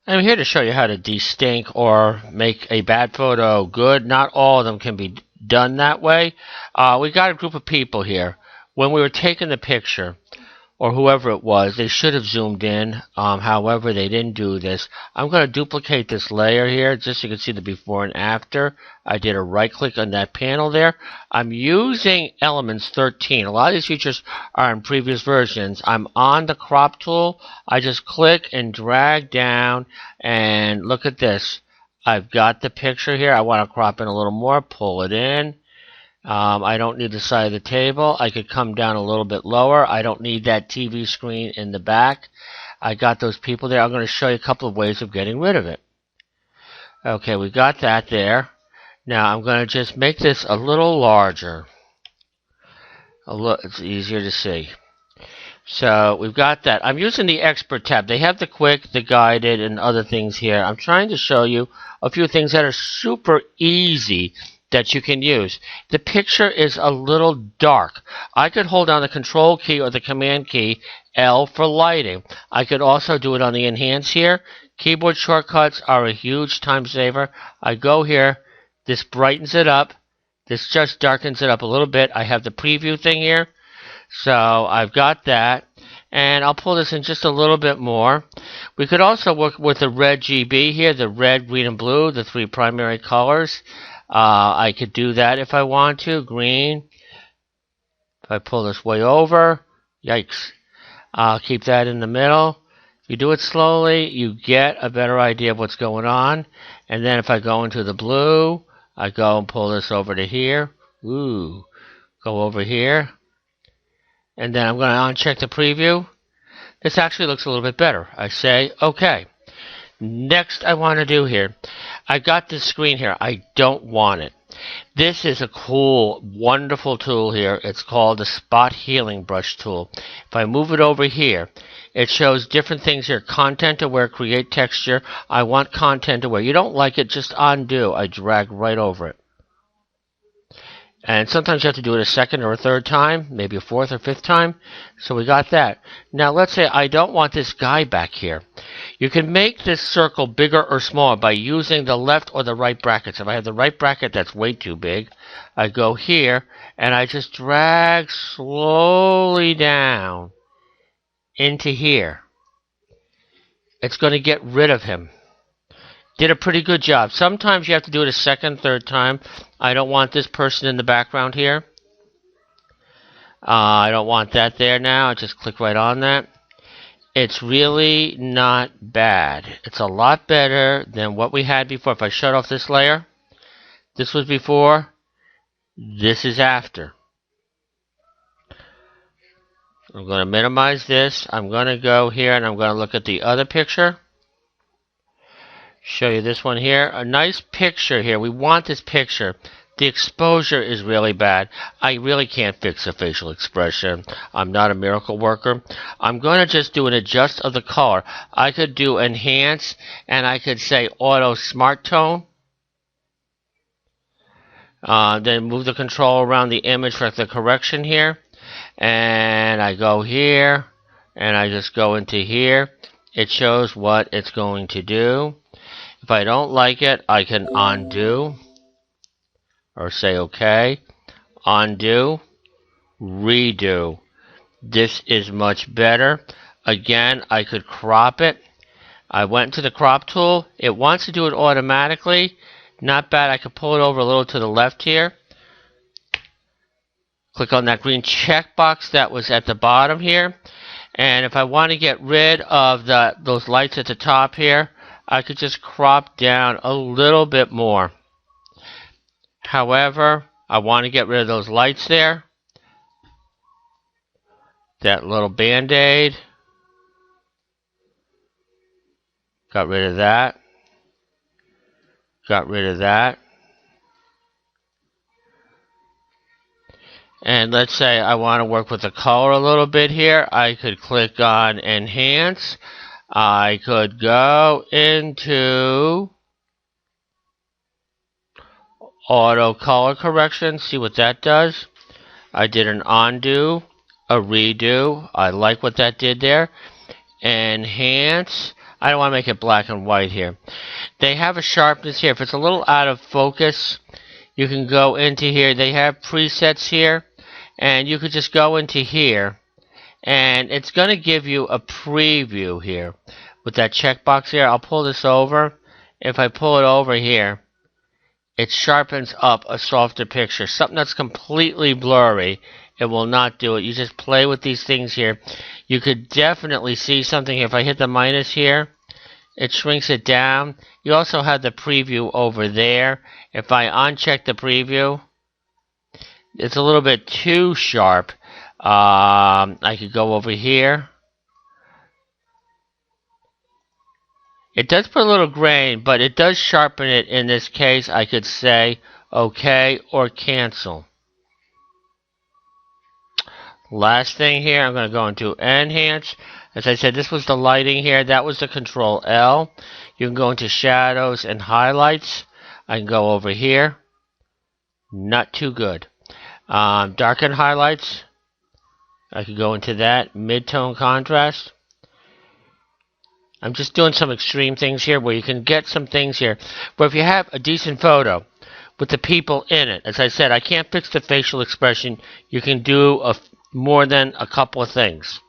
I'm here to show you how to destink or make a bad photo good. Not all of them can be done that way. We got a group of people here. When we were taking the picture, or whoever it was, they should have zoomed in. However, they didn't do this. I'm going to duplicate this layer here just so you can see the before and after. I did a right click on that panel there. I'm using Elements 13. A lot of these features are in previous versions. I'm on the crop tool. I just click and drag down and look at this. I've got the picture here. I want to crop in a little more, pull it in. I don't need the side of the table. I could come down a little bit lower. I don't need that TV screen in the back. I got those people there. I'm going to show you a couple of ways of getting rid of it. Okay, we got that there. Now I'm going to just make this a little larger. It's easier to see. So we've got that. I'm using the Expert tab. They have the quick, the guided, and other things here. I'm trying to show you a few things that are super easy that you can use. The picture is a little dark. I could hold down the control key or the command key, L for lighting. I could also do it on the enhance here. Keyboard shortcuts are a huge time saver. I go here, this brightens it up, this just darkens it up a little bit. I have the preview thing here, so I've got that, and I'll pull this in just a little bit more. We could also work with the red GB here, the red, green, and blue, the three primary colors. I could do that if I want to. Green. If I pull this way over, yikes. I'll keep that in the middle. If you do it slowly, you get a better idea of what's going on. And then if I go into the blue, I go and pull this over to here. Ooh. Go over here. And then I'm going to uncheck the preview. This actually looks a little bit better. I say, okay. Next I want to do here, I got this screen here. I don't want it. This is a cool, wonderful tool here. It's called the Spot Healing Brush tool. If I move it over here, it shows different things here. Content aware, create texture. I want content aware. You don't like it, just undo. I drag right over it. And sometimes you have to do it a second or a third time, maybe a fourth or fifth time. So we got that. Now let's say I don't want this guy back here. You can make this circle bigger or smaller by using the left or the right brackets. If I have the right bracket, that's way too big. I go here and I just drag slowly down into here. It's going to get rid of him. Did a pretty good job. Sometimes you have to do it a second, third time. I don't want this person in the background here. I don't want that there now. I just click right on that. It's really not bad. It's a lot better than what we had before. If I shut off this layer, this was before, this is after. I'm going to minimize this. I'm going to go here and I'm going to look at the other picture. Show you this one here. A nice picture here. We want this picture. The exposure is really bad. I really can't fix a facial expression. I'm not a miracle worker. I'm going to just do an adjust of the color. I could do enhance and I could say auto smart tone. Then move the control around the image for the correction here. And I go here and I just go into here. It shows what it's going to do. If I don't like it, I can undo or say okay, undo, redo. This is much better. Again, I could crop it. I went to the crop tool. It wants to do it automatically. Not bad. I could pull it over a little to the left here. Click on that green checkbox that was at the bottom here. And if I want to get rid of those lights at the top here, I could just crop down a little bit more. However, I want to get rid of those lights there. That little band-aid. Got rid of that. Got rid of that. And let's say I want to work with the color a little bit here. I could click on Enhance. I could go into Auto Color Correction, see what that does. I did an undo, a redo. I like what that did there. Enhance. I don't want to make it black and white here. They have a sharpness here. If it's a little out of focus, you can go into here. They have presets here, and you could just go into here, and it's going to give you a preview here with that checkbox here. I'll pull this over. If I pull it over here, it sharpens up a softer picture. Something that's completely blurry, it will not do it. You just play with these things here. You could definitely see something. If I hit the minus here, it shrinks it down. You also have the preview over there. If I uncheck the preview, it's a little bit too sharp. I could go over here. It does put a little grain, but it does sharpen it. In this case, I could say OK or cancel. Last thing here, I'm going to go into Enhance. As I said, this was the lighting here. That was the Control L. You can go into Shadows and Highlights. I can go over here. Not too good. Darken Highlights. I could go into that. Mid-tone Contrast. I'm just doing some extreme things here where you can get some things here. But if you have a decent photo with the people in it, as I said, I can't fix the facial expression. You can do more than a couple of things.